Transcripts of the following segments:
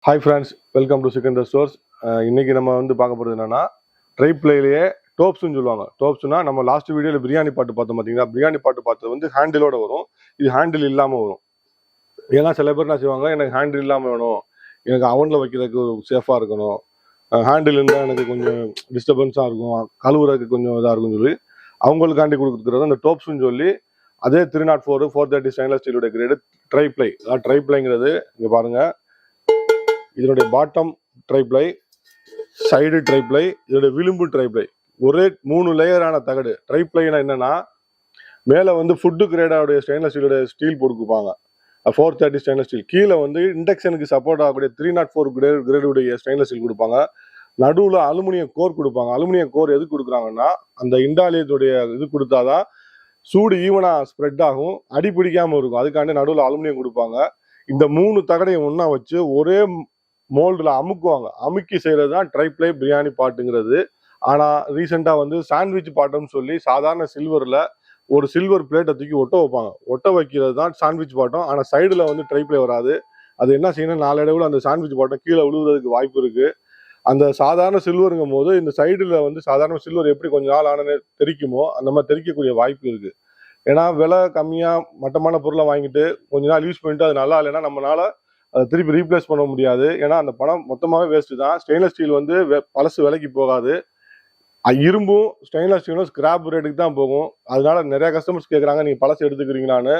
Hi friends, welcome to Sikandar stores. இன்னைக்கு நம்ம பார்க்க போகிறது என்னன்னா, ட்ரை பிளேலேயே டோப்ஸ்ன்னு சொல்லுவாங்க. டோப்ஸ்னா நம்ம லாஸ்ட் வீடியோவில் பிரியாணி பாட்டு பார்த்தோம் பார்த்தீங்கன்னா, பிரியாணி பாட்டு பார்த்தது ஹேண்டிலோட வரும். இது ஹேண்டில் இல்லாமல் வரும். ஏன்னா சில பேர் என்ன செய்வாங்க, எனக்கு ஹேண்டில் இல்லாமல் வேணும், எனக்கு அவனில் வைக்கிறதுக்கு சேஃபாக இருக்கணும், ஹேண்டில் இருந்தால் எனக்கு கொஞ்சம் டிஸ்டர்பன்ஸாக இருக்கும், கழுவுறதுக்கு கொஞ்சம் இதாக இருக்கும்னு சொல்லி அவங்களுக்காண்டி கொடுக்குறது அந்த டோப்ஸ்ன்னு சொல்லி, அதே 304 430 ஸ்டெயின்லெஸ் ஸ்டீலுடைய கிரேடு ட்ரை பிளை. அதாவது ட்ரை பிளைங்கிறது இங்கே பாருங்கள், இதனுடைய பாட்டம் ட்ரைப்ளை, சைடு ட்ரைப்ளை, இதோடைய விளிம்பு ட்ரைப்ளை, ஒரே 3 லேயரான தகடு. ட்ரைப்ளைனா என்னன்னா, மேலே ஃபுட்டு கிரேடாவுடைய ஸ்டெயின்லெஸ் ஸ்டீலுடைய ஸ்டீல் போட்டுக்குப்பாங்க, 430 ஸ்டெயின்லெஸ் ஸ்டீல். கீழே இண்டக்ஷனுக்கு சப்போர்ட் ஆகக்கூடிய 304 கிரேடுடைய ஸ்டெயின்லெஸ் ஸ்டீல் கொடுப்பாங்க. நடுவில் அலுமினியம் கோர் கொடுப்பாங்க. அலுமினியம் கோர் எதுக்கு கொடுக்குறாங்கன்னா, அந்த இண்டாலியத்துடைய இது கொடுத்தாதான் சூடு ஈவனா ஸ்ப்ரெட் ஆகும், அடி பிடிக்காம இருக்கும். அதுக்காண்டி நடுவில் அலுமினியம் கொடுப்பாங்க. இந்த 3 தகடையும் ஒன்றா வச்சு ஒரே மோல்டில் அமுக்குவாங்க. அமுக்கி செய்கிறது தான் ட்ரைப்ளை பிரியாணி பாட்டுங்கிறது. ஆனால் ரீசெண்டாக சாண்ட்விச் பாட்டம்னு சொல்லி சாதாரண சில்வரில் ஒரு சில்வர் பிளேட்டை தூக்கி ஒட்ட வைப்பாங்க. ஒட்ட வைக்கிறது தான் சாண்ட்விச் பாட்டம். ஆனால் சைடில் ட்ரைப்ளை வராது. அது என்ன செய்யணும், நாளடைவில் அந்த சாண்ட்விச் பாட்டம் கீழே விழுவுறதுக்கு வாய்ப்பு இருக்குது. அந்த சாதாரண சில்வருங்கும் போது இந்த சைடில் சாதாரண சில்வர் எப்படி கொஞ்சம் நாள் ஆனே தெரிக்குமோ அந்த மாதிரி தெரிக்கக்கூடிய வாய்ப்பு இருக்குது. ஏன்னா விலை கம்மியாக மட்டமான பொருளை வாங்கிட்டு கொஞ்ச நாள் யூஸ் பண்ணிட்டு அது நல்லா இல்லைன்னா நம்மளால அதை திருப்பி ரீப்ளேஸ் பண்ண முடியாது. ஏன்னா அந்த பணம் மொத்தமாகவே வேஸ்ட்டு தான். ஸ்டெயின்லெஸ் ஸ்டீல் பழசு விலைக்கு போகாது. இரும்பும் ஸ்டெயின்லெஸ் ஸ்டீலும் ஸ்கிராப் ரேட்டுக்கு தான் போகும். அதனால நிறைய கஸ்டமர்ஸ் கேட்குறாங்க, நீங்கள் பழசு எடுத்துக்கிறீங்களான்னு.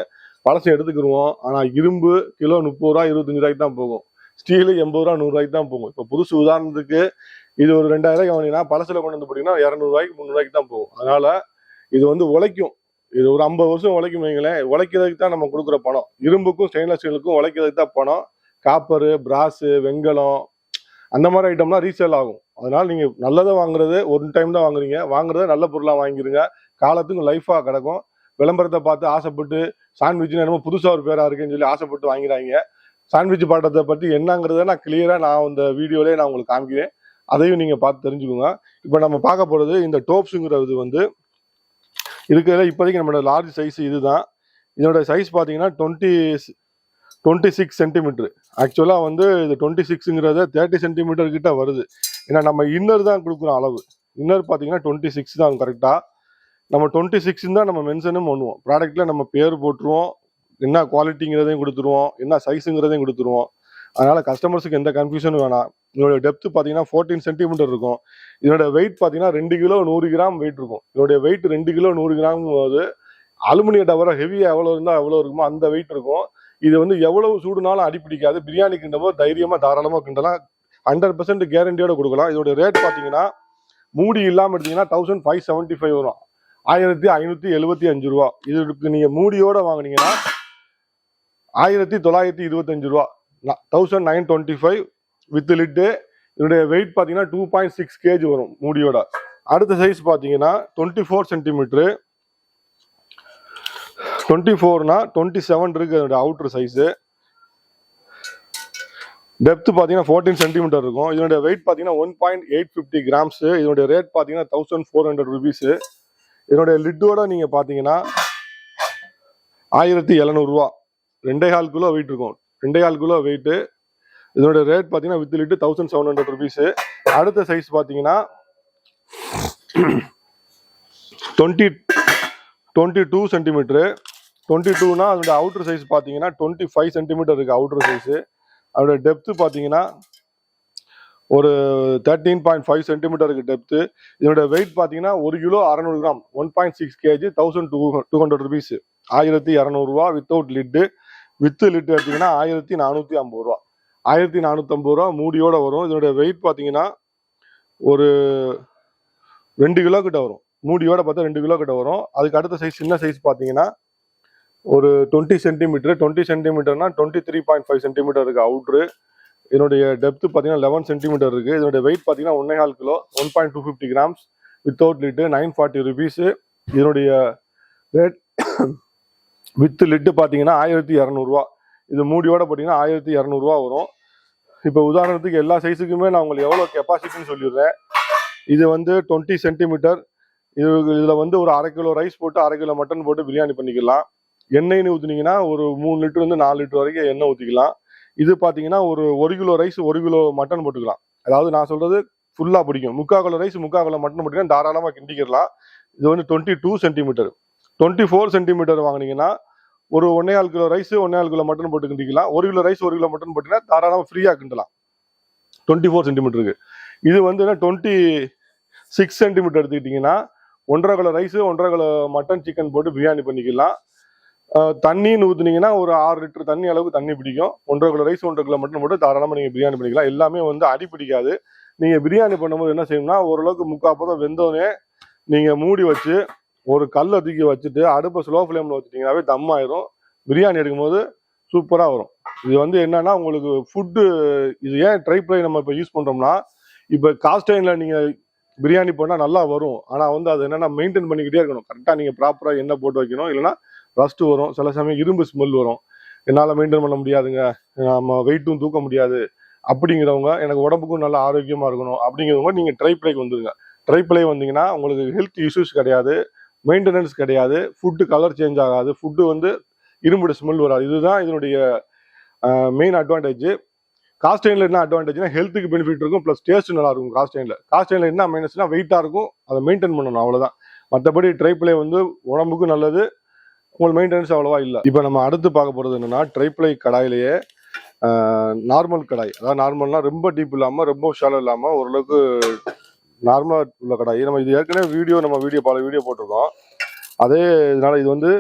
பழசு எடுத்துக்கிடுவோம், ஆனால் இரும்பு கிலோ 30 ரூபா 25 ரூபாய்க்கு தான் போகும். ஸ்டீலு 80 ரூபா 100 ரூபாய்க்கு தான் போகும். இப்போ புதுசு உதாரணத்துக்கு இது ஒரு 2000 ரூபாய்க்கு வாங்கினீங்கன்னா பழசில் கொண்டு போட்டிங்கன்னா 200 ரூபாய்க்கு 300 ரூபாய்க்கு தான் போகும். அதனால இது உழைக்கும். இது ஒரு 50 வருஷம் உழைக்கும் வைங்களேன். உழைக்கிறதுக்கு தான் நம்ம கொடுக்குற பணம். இரும்புக்கும் ஸ்டெயின்லெஸ் ஸ்டீலுக்கும் உழைக்கிறதுக்கு தான் பணம். காப்பரு, பிராஸு, வெங்கலம் அந்த மாதிரி ஐட்டம்லாம் ரீசேல் ஆகும். அதனால நீங்கள் நல்லதை வாங்குறது ஒரு டைம் தான் வாங்குறீங்க. வாங்குறத நல்ல பொருளாக வாங்கிருங்க, காலத்துக்கும் லைஃபாக கிடக்கும். விளம்பரத்தை பார்த்து ஆசைப்பட்டு சாண்ட்விட்ச்னு என்னமோ புதுசாக ஒரு பேராக இருக்குன்னு சொல்லி ஆசைப்பட்டு வாங்கிறாங்க. சாண்ட்விச் பாட்டத்தை பற்றி என்னங்கிறத நான் கிளியராக இந்த வீடியோலேயே நான் உங்களுக்கு காமிக்கிறேன். அதையும் நீங்கள் பார்த்து தெரிஞ்சுக்கோங்க. இப்போ நம்ம பார்க்க போகிறது இந்த டோப்ஸுங்கிறது இருக்கிறதுல இப்போதைக்கு நம்மளோட லார்ஜ் சைஸ் இதுதான். இதோட சைஸ் பார்த்தீங்கன்னா 26 சென்டிமீட்டர். ஆக்சுவலாக இது 26ங்கிறத 30 சென்டிமீட்டர் கிட்ட வருது. ஏன்னா நம்ம இன்னர் தான் கொடுக்குறோம் அளவு. இன்னர் பார்த்தீங்கன்னா 26 தான் கரெக்டாக. நம்ம 26 தான் நம்ம மென்ஷனும் பண்ணுவோம். ப்ராடக்ட்ல நம்ம பேர் போட்டுருவோம், என்ன குவாலிட்டிங்கிறதையும் கொடுத்துருவோம், என்ன சைஸுங்கிறதையும் கொடுத்துருவோம். அதனால கஸ்டமர்ஸுக்கு எந்த கன்ஃபியூஷனும் வேணாம். இதோட டெப்த் பார்த்தீங்கன்னா 14 சென்டிமீட்டர் இருக்கும். இதோட வெயிட் பார்த்தீங்கன்னா 2 கிலோ 100 கிராம் வெயிட் இருக்கும். இதோடைய வெயிட் 2 கிலோ 100 கிராம் போது அலுமினியம் டவரை ஹெவியாக எவ்வளோ இருந்தால் எவ்வளோ இருக்குமோ அந்த வெயிட் இருக்கும். இது எவ்வளவு சூடுனாலும் அடிப்பிடிக்காது. பிரியாணி கிண்டபோது தைரியமாக தாராளமாக கிண்டலாம். 100% கேரண்டியோட கொடுக்கலாம். இதோட ரேட் பார்த்தீங்கன்னா மூடி இல்லாமல் எடுத்தீங்கன்னா 1575 வரும், 1575 ரூபா. இதுக்கு நீங்கள் மூடியோட வாங்கினீங்கன்னா 1925 ரூபா, 1925 வித் லிட்டு. இதனுடைய வெயிட் பார்த்தீங்கன்னா 2.6 kg வரும் மூடியோட. அடுத்த சைஸ் பார்த்தீங்கன்னா 24 சென்டிமீட்டரு. 24னா 27 இருக்கு அதோட அவுட்டர் சைஸு. டெப்த் பார்த்தீங்கன்னா 14 சென்டிமீட்டர் இருக்கும். இதனுடைய வெயிட் பார்த்தீங்கன்னா 1.850 கிராம்ஸு. இதனுடைய ரேட் பார்த்தீங்கன்னா 1400 ருபீஸு. இதனுடைய லிட்டோட நீங்கள் பார்த்தீங்கன்னா 1700 ரூபா. 2.25 கிலோ வெயிட் இருக்கும். 2.25 கிலோ வெயிட்டு. இதனுடைய ரேட் பார்த்தீங்கன்னா வித் லிட்டு 1700 ருபீஸு. அடுத்த சைஸ் பார்த்தீங்கன்னா 22 சென்டிமீட்டரு. 22னா அதோட அவுட்டர் சைஸ் பார்த்தீங்கன்னா 25 சென்டிமீட்டர் இருக்கு அவுட்டர் சைஸு. அதோட டெப்த்து பார்த்தீங்கன்னா ஒரு 13.5 சென்டிமீட்டருக்கு டெப்த்து. இதோட வெயிட் பார்த்தீங்கன்னா 1 கிலோ 600 கிராம், 1.6 kg, 1200 ருபீஸு, 1200 ரூபா வித்தவுட் லிட்டு. வித்து லிட்டு எடுத்தீங்கன்னா 1450 ரூபா. 1450 ரூபா மூடியோட வரும். இதோட வெயிட் பார்த்தீங்கன்னா ஒரு 2 கிலோ கிட்ட வரும். மூடியோட பார்த்தா 2 கிலோ கிட்ட வரும். அதுக்கு அடுத்த சைஸ் சின்ன சைஸ் பார்த்தீங்கன்னா ஒரு 20 சென்டிமீட்டர். 20 சென்டிமீட்டர்னா 23.5 சென்டிமீட்டர் இருக்கு அவுட்ரு. இதனுடைய டெப்த் பார்த்தீங்கன்னா 11 சென்டிமீட்டர் இருக்கு. இதனுடைய வெயிட் பார்த்தீங்கன்னா 1.25 kilo, 1.250 grams without lid, 940 rupees. இதனுடைய ரேட் வித் லிட்டு பார்த்தீங்கன்னா 1200 ரூபா. இது மூடியோட பார்த்தீங்கன்னா 1200 ரூபா வரும். இப்போ உதாரணத்துக்கு எல்லா சைஸுக்குமே நான் உங்களுக்கு எவ்வளோ கெப்பாசிட்டின்னு சொல்லிடுறேன். இது 20 சென்டிமீட்டர். இதில் ஒரு 1/2 கிலோ ரைஸ் போட்டு 1/2 கிலோ மட்டன் போட்டு பிரியாணி பண்ணிக்கலாம். எண்ணெய்னு ஊற்றுனீங்கன்னா ஒரு 3 லிட்டர் 4 லிட்டர் வரைக்கும் எண்ணெய் ஊற்றிக்கலாம். இது பார்த்தீங்கன்னா ஒரு கிலோ ரைஸ் 1 கிலோ மட்டன் போட்டுக்கலாம். அதாவது நான் சொல்றது ஃபுல்லாக பிடிக்கும். 3/4 கிலோ ரைஸ் 3/4 கிலோ மட்டன் போட்டிங்கன்னா தாராளமாக கிண்டிக்கிடலாம். இது வந்து 22 சென்டிமீட்டர். 24 சென்டிமீட்டர் வாங்கினீங்கன்னா ஒரு 1.25 கிலோ ரைஸ் 1.25 கிலோ மட்டன் போட்டு கிண்டிக்கலாம். 1 கிலோ ரைஸ் 1 கிலோ மட்டன் போட்டீங்கன்னா தாராளமாக ஃப்ரீயாக கிண்டலாம் 24 சென்டிமீட்டருக்கு. இது வந்து 26 சென்டிமீட்டர் எடுத்துக்கிட்டிங்கன்னா 1.5 kilo rice 1.5 kilo mutton chicken போட்டு பிரியாணி பண்ணிக்கலாம். தண்ணின்னு ஊற்றுனீங்கன்னா ஒரு 6 லிட்டர் தண்ணி அளவுக்கு தண்ணி பிடிக்கும். 1.5 கிலோ ரைஸ் 1.5 கிலோ மட்டன் போட்டு தாராளமாக நீங்கள் பிரியாணி பண்ணிக்கலாம். எல்லாமே வந்து அடி பிடிக்காது. நீங்கள் பிரியாணி பண்ணும்போது என்ன செய்யணும்னா ஓரளவுக்கு 3/4 வெந்தோடனே நீங்கள் மூடி வச்சு ஒரு கல்லை தூக்கி வச்சுட்டு அடுப்பை ஸ்லோ ஃப்ளேமில் வச்சுட்டிங்கனாவே தம் ஆயிரும். பிரியாணி எடுக்கும்போது சூப்பராக வரும். இது வந்து என்னன்னா உங்களுக்கு ஃபுட்டு இது ஏன் ட்ரை ப்ளை நம்ம இப்போ யூஸ் பண்ணுறோம்னா, இப்போ காஸ்ட் அயர்னில் நீங்கள் பிரியாணி பண்ணால் நல்லா வரும். ஆனால் வந்து அது என்னென்னா மெயின்டைன் பண்ணிக்கிட்டே இருக்கணும். கரெக்டாக நீங்கள் ப்ராப்பராக எண்ணெய் போட்டு வைக்கணும். இல்லைன்னா ரஸ்ட்டு வரும். சில சமயம் இரும்பு ஸ்மெல் வரும். என்னால் மெயின்டைன் பண்ண முடியாதுங்க, நம்ம வெயிட்டும் தூக்க முடியாது அப்படிங்கிறவங்க, எனக்கு உடம்புக்கும் நல்லா ஆரோக்கியமாக இருக்கணும் அப்படிங்கிறவங்க நீங்கள் ட்ரை ப்ளைக்கு வந்துடுங்க. ட்ரை ப்ளை வந்தீங்கன்னா உங்களுக்கு ஹெல்த் இஷ்யூஸ் கிடையாது, மெயின்டெனன்ஸ் கிடையாது, ஃபுட்டு கலர் சேஞ்ச் ஆகாது, ஃபுட்டு வந்து இரும்புட ஸ்மெல் வராது. இதுதான் இதனுடைய மெயின் அட்வான்டேஜ். காஸ்ட் அயர்னில் என்ன அட்வான்டேஜ்னா ஹெல்த்துக்கு பெனிஃபிட் இருக்கும், ப்ளஸ் டேஸ்ட் நல்லா இருக்கும். காஸ்ட் அயர்னில் என்ன மைனஸ்னா வெயிட்டாக இருக்கும், அதை மெயின்டைன் பண்ணணும், அவ்வளோதான். மற்றபடி ட்ரை ப்ளை வந்து உடம்புக்கும் நல்லது, உங்களுக்கு மெயின்டெனன்ஸ் அவ்வளோவா இல்லை. இப்போ நம்ம அடுத்து பார்க்க போகிறது என்னன்னா ட்ரை ப்ளை கடாயிலேயே நார்மல் கடாய். அதாவது நார்மல்னா ரொம்ப டீப் இல்லாமல் ரொம்ப ஷாலோ இல்லாமல் ஓரளவுக்கு நார்மலாக உள்ள கடாய். நம்ம இது ஏற்கனவே பல வீடியோ போட்டிருக்கோம். அதே இதனால இது வந்து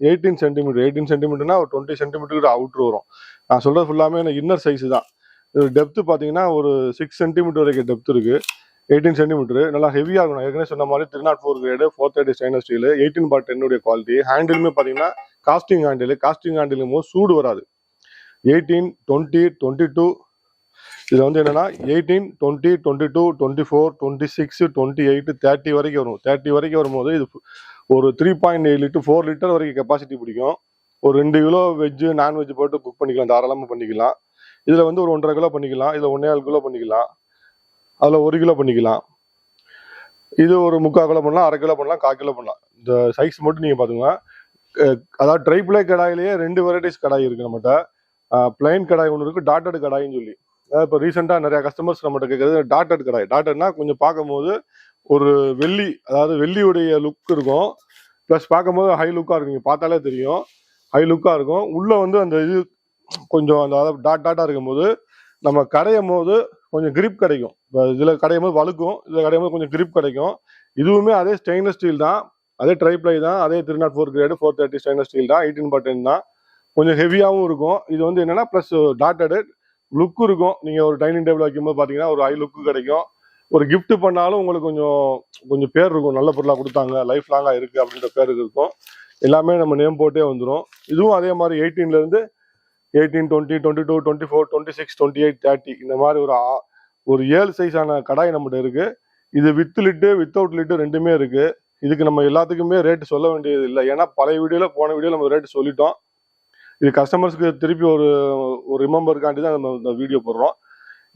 18 சென்டிமீட்டர்னா ஒரு 20 சென்டிமீட்டருக்கு அவுட்ரு வரும். நான் சொல்கிறது ஃபுல்லாமே எனக்கு இன்னர் சைஸ் தான். இது டெப்த்து பார்த்தீங்கன்னா ஒரு 6 சென்டிமீட்டர் வரைக்கும் டெப்த் இருக்குது. 18 சென்டிமீட்டர் நல்லா ஹெவியாக இருக்கணும். ஏற்கனவே சொன்ன மாதிரி 304 கிரேடு 430 ஸ்டெயின்லெஸ் ஸ்டீல் 18/10 குவாலிட்டி. ஹேண்டிலுமே பார்த்தீங்கன்னா காஸ்டிங் ஹேண்டிலும் போது சூடு வராது. 18, 20, 22 இதில் வந்து என்னன்னா 18, 20, 22, 24, 26, 28, 30 வரைக்கும் வரும். 30 வரைக்கும் வரும்போது இது ஒரு 3.8 லிட்டர் 4 லிட்டர் வரைக்கும் கெப்பாசிட்டி பிடிக்கும். ஒரு 2 கிலோ வெஜ்ஜு நான்வெஜ் போட்டு குக் பண்ணிக்கலாம், தாராளமாக பண்ணிக்கலாம். இதில் வந்து ஒரு 1.5 கிலோ பண்ணிக்கலாம், இதில் 1.25 கிலோ பண்ணிக்கலாம், அதில் 1 கிலோ பண்ணிக்கலாம். இது ஒரு 3/4 கிலோ பண்ணலாம், 1/2 கிலோ பண்ணலாம், 1/4 கிலோ பண்ணலாம். இந்த சைஸ் மட்டும் நீங்கள் பார்த்துங்க. அதாவது ட்ரை ப்ளை கடாயிலேயே 2 வெரைட்டிஸ் கடாய் இருக்குது நம்மகிட்ட. பிளைன் கடாய் ஒன்று இருக்குது, டாட்டட் கடாயின்னு சொல்லி. இப்போ ரீசெண்டாக நிறைய கஸ்டமர்ஸ் நம்மகிட்ட கேட்குறது டாட்டட் கடாய். டாட்டட்னா கொஞ்சம் பார்க்கும்போது ஒரு வெள்ளி, அதாவது வெள்ளியுடைய லுக் இருக்கும், ப்ளஸ் பார்க்கும்போது ஹை லுக்காக இருக்கும். நீங்கள் பார்த்தாலே தெரியும் ஹை லுக்காக இருக்கும். உள்ளே வந்து அந்த இது கொஞ்சம் அந்த டாட்டாக இருக்கும்போது நம்ம கடையும் போது கொஞ்சம் கிரிப் கிடைக்கும். இப்போ இதில் கடையும் போது வழுக்கும், இதில் கடையும் போது கொஞ்சம் கிரிப் கிடைக்கும். இதுவுமே அதே ஸ்டெயின்லெஸ் ஸ்டீல் தான், அதே ட்ரை ப்ளை தான், அதே 304 கிரேடு 430 ஸ்டெயின்லெஸ் ஸ்டீல் தான், 18/10 தான். கொஞ்சம் ஹெவியாகவும் இருக்கும். இது வந்து என்னென்னா ப்ளஸ் டாட்டடு லுக்கு இருக்கும். நீங்கள் ஒரு டைனிங் டேபிள் வைக்கும்போது பார்த்தீங்கன்னா ஒரு ஹை லுக்கு கிடைக்கும். ஒரு கிஃப்ட் பண்ணாலும் உங்களுக்கு கொஞ்சம் பேர் இருக்கும், நல்ல பொருளாக கொடுத்தாங்க, லைஃப் லாங்காக இருக்குது அப்படின்ற பேர் இருக்கும். எல்லாமே நம்ம நேம் போட்டே வந்துடும். இதுவும் அதே மாதிரி 18லேருந்து 18, 20, 22, 24, 26, 28, 30 இந்த மாதிரி ஒரு 7 சைஸான கடாய் நம்மகிட்ட இருக்குது. இது வித் லிட்டு வித்தவுட் லிட்டு ரெண்டுமே இருக்குது. இதுக்கு நம்ம எல்லாத்துக்குமே ரேட்டு சொல்ல வேண்டியது இல்லை, ஏன்னா போன வீடியோவில் நம்ம ரேட்டு சொல்லிட்டோம். இது கஸ்டமர்ஸ்க்கு திருப்பி ஒரு ரிமெம்பருக்காண்டி தான் நம்ம இந்த வீடியோ போடுறோம்.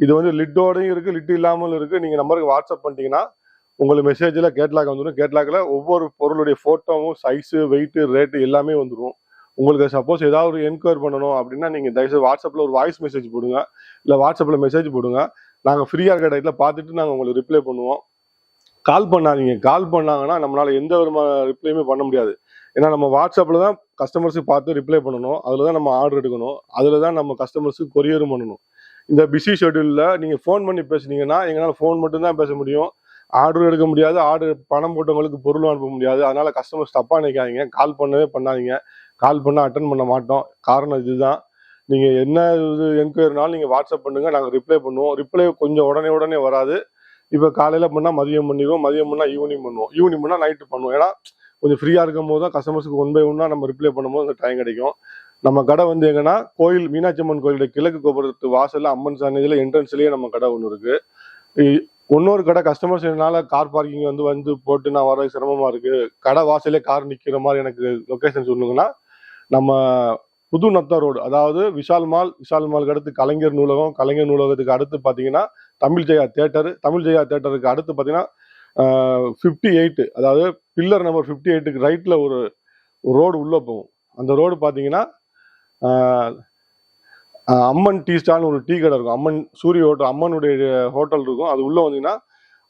இது வந்து லிட்டோடையும் இருக்குது, லிட்டு இல்லாமல் இருக்குது. நீங்கள் நம்பருக்கு வாட்ஸ்அப் பண்ணிட்டீங்கன்னா உங்களுக்கு மெசேஜில் கேட்லாக் வந்துடும். கேட்லாகில் ஒவ்வொரு பொருளுடைய ஃபோட்டோவும், சைஸு, வெயிட்டு, ரேட்டு எல்லாமே வந்துடும். உங்களுக்கு சப்போஸ் ஏதாவது ஒரு என்கொயரி பண்ணணும் அப்படின்னா நீங்கள் தயவுசெய்து வாட்ஸ்அப்பில் ஒரு வாய்ஸ் மெசேஜ் போடுங்க, இல்லை வாட்ஸ்அப்பில் மெசேஜ் போடுங்க. நாங்கள் ஃப்ரீயாக இருக்க டைத்தில் பார்த்துட்டு நாங்கள் உங்களுக்கு ரிப்ளை பண்ணுவோம். கால் பண்ணாதீங்க. கால் பண்ணாங்கன்னா நம்மளால் எந்த விதமான ரிப்ளையுமே பண்ண முடியாது. ஏன்னா நம்ம வாட்ஸ்அப்பில் தான் கஸ்டமர்ஸுக்கு பார்த்து ரிப்ளை பண்ணணும், அதில் தான் நம்ம ஆர்டர் எடுக்கணும், அதில் தான் நம்ம கஸ்டமர்ஸுக்கு கொரியரும் பண்ணணும். இந்த பிஸி ஷெட்யூலில் நீங்கள் ஃபோன் பண்ணி பேசுனீங்கன்னா எங்களால் ஃபோன் மட்டும்தான் பேச முடியும், ஆர்டர் எடுக்க முடியாது, ஆர்டர் பணம் போட்டவங்களுக்கு பொருளும் அனுப்ப முடியாது. அதனால் கஸ்டமர்ஸ் தப்பாக நினைக்காதீங்க, கால் பண்ணவே பண்ணாதீங்க. கால் பண்ணால் அட்டன் பண்ண மாட்டோம். காரணம் இதுதான். நீங்கள் என்ன இது என்கொயரினாலும் நீங்கள் வாட்ஸ்அப் பண்ணுங்கள், நாங்கள் ரிப்ளை பண்ணுவோம். ரிப்ளை கொஞ்சம் உடனே வராது. இப்போ காலையில் பண்ணால் மதியம் பண்ணிடுவோம், மதியம் பண்ணால் ஈவினிங் பண்ணுவோம், ஈவினிங் பண்ணால் நைட்டு பண்ணுவோம். ஏன்னா கொஞ்சம் ஃப்ரீயாக இருக்கும் போது தான் கஸ்டமர்ஸுக்கு 1 by 1 நம்ம ரிப்ளை பண்ணும்போது அந்த டைம் கிடைக்கும். நம்ம கடை வந்து எங்கன்னா கோயில் மீனாட்சி அம்மன் கோயிலுடைய கிழக்கு கோபுரத்து வாசலில் அம்மன் சன்னதியில் என்ட்ரன்ஸ்லேயே நம்ம கடை ஒன்று இருக்குது. இன்னொரு கடை கஸ்டமர்ஸ் என்னால் கார் பார்க்கிங் வந்து போட்டு நான் வர சிரமமாக இருக்குது, கடை வாசலே கார் நிற்கிற மாதிரி எனக்கு லொக்கேஷன் சொல்லுங்கன்னா நம்ம புது நத்தா ரோடு, அதாவது விஷால் மாலுக்கு அடுத்து கலைஞர் நூலகத்துக்கு அடுத்து பார்த்தீங்கன்னா தமிழ் ஜெயா தேட்டருக்கு அடுத்து பார்த்தீங்கன்னா 58, அதாவது பில்லர் நம்பர் 58க்கு ரைட்டில் ஒரு ரோடு உள்ளே போகும். அந்த ரோடு பார்த்தீங்கன்னா அம்மன் டீ ஸ்டால்னு ஒரு டீ கடை இருக்கும். அம்மன் சூரிய ஹோட்டல், அம்மனுடைய ஹோட்டல் இருக்கும். அது உள்ள வந்தீங்கன்னா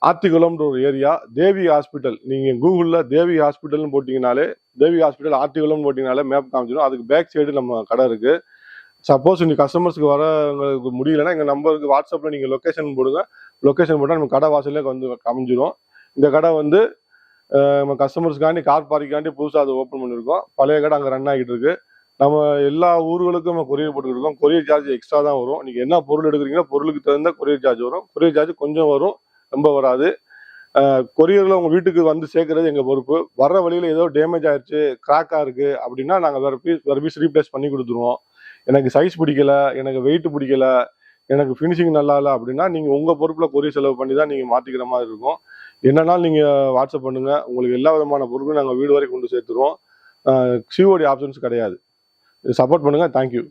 ஆத்திக்குளம்ன்ற ஒரு ஏரியா. தேவி ஹாஸ்பிட்டல், நீங்க கூகுளில் தேவி ஹாஸ்பிட்டல்னு போட்டிங்கனாலே, தேவி ஹாஸ்பிட்டல் ஆத்திக்குளம் போட்டிங்கனாலே மேப் காமிச்சிடும். அதுக்கு பேக் சைடு நம்ம கடை இருக்கு. சப்போஸ் நீங்கள் கஸ்டமர்ஸ்க்கு வரவங்களுக்கு முடியலன்னா எங்கள் நம்பருக்கு வாட்ஸ்அப்பில் நீங்கள் லொக்கேஷன் போடுங்க. லொக்கேஷன் போட்டால் நம்ம கடை வாசலே வந்து அமைஞ்சிடும். இந்த கடை வந்து நம்ம கஸ்டமர்ஸ்க்காண்டி கார் பார்க்கிங்காண்டி புதுசாக அது ஓப்பன் பண்ணியிருக்கோம். பழைய கடை அங்கே ரன் ஆகிட்டு இருக்கு. நம்ம எல்லா ஊர்களுக்கும் நம்ம கொரியர் போட்டுருக்கோம். கொரியர் சார்ஜ் எக்ஸ்ட்ரா தான் வரும். நீங்கள் என்ன பொருள் எடுக்கிறீங்களோ பொருளுக்கு தகுந்த கொரியர் சார்ஜ் வரும். கொரியர் சார்ஜ் கொஞ்சம் வரும், ரொம்ப வராது. கொரியரில் உங்கள் வீட்டுக்கு வந்து சேர்க்கறது எங்கள் பொறுப்பு. வர்ற வழியில் ஏதோ டேமேஜ் ஆயிடுச்சு, கிராக்காக இருக்குது அப்படின்னா நாங்கள் வேறு பீஸ் ரீப்ளேஸ் பண்ணி கொடுத்துருவோம். எனக்கு சைஸ் பிடிக்கல, எனக்கு வெயிட் பிடிக்கல, எனக்கு ஃபினிஷிங் நல்லா இல்லை அப்படின்னா நீங்கள் உங்கள் பொறுப்பில் கொரியர் செலவு பண்ணி தான் நீங்கள் மாற்றிக்கிற மாதிரி இருக்கும். என்னன்னாலும் நீங்கள் வாட்ஸ்அப் பண்ணுங்கள். உங்களுக்கு எல்லா விதமான பொருட்களும் நாங்கள் வீடு வரை கொண்டு சேர்த்துருவோம். சிஓடி ஆப்ஷன்ஸ் கிடையாது. சப்போர்ட் பண்ணுங்கள். தேங்க்யூ.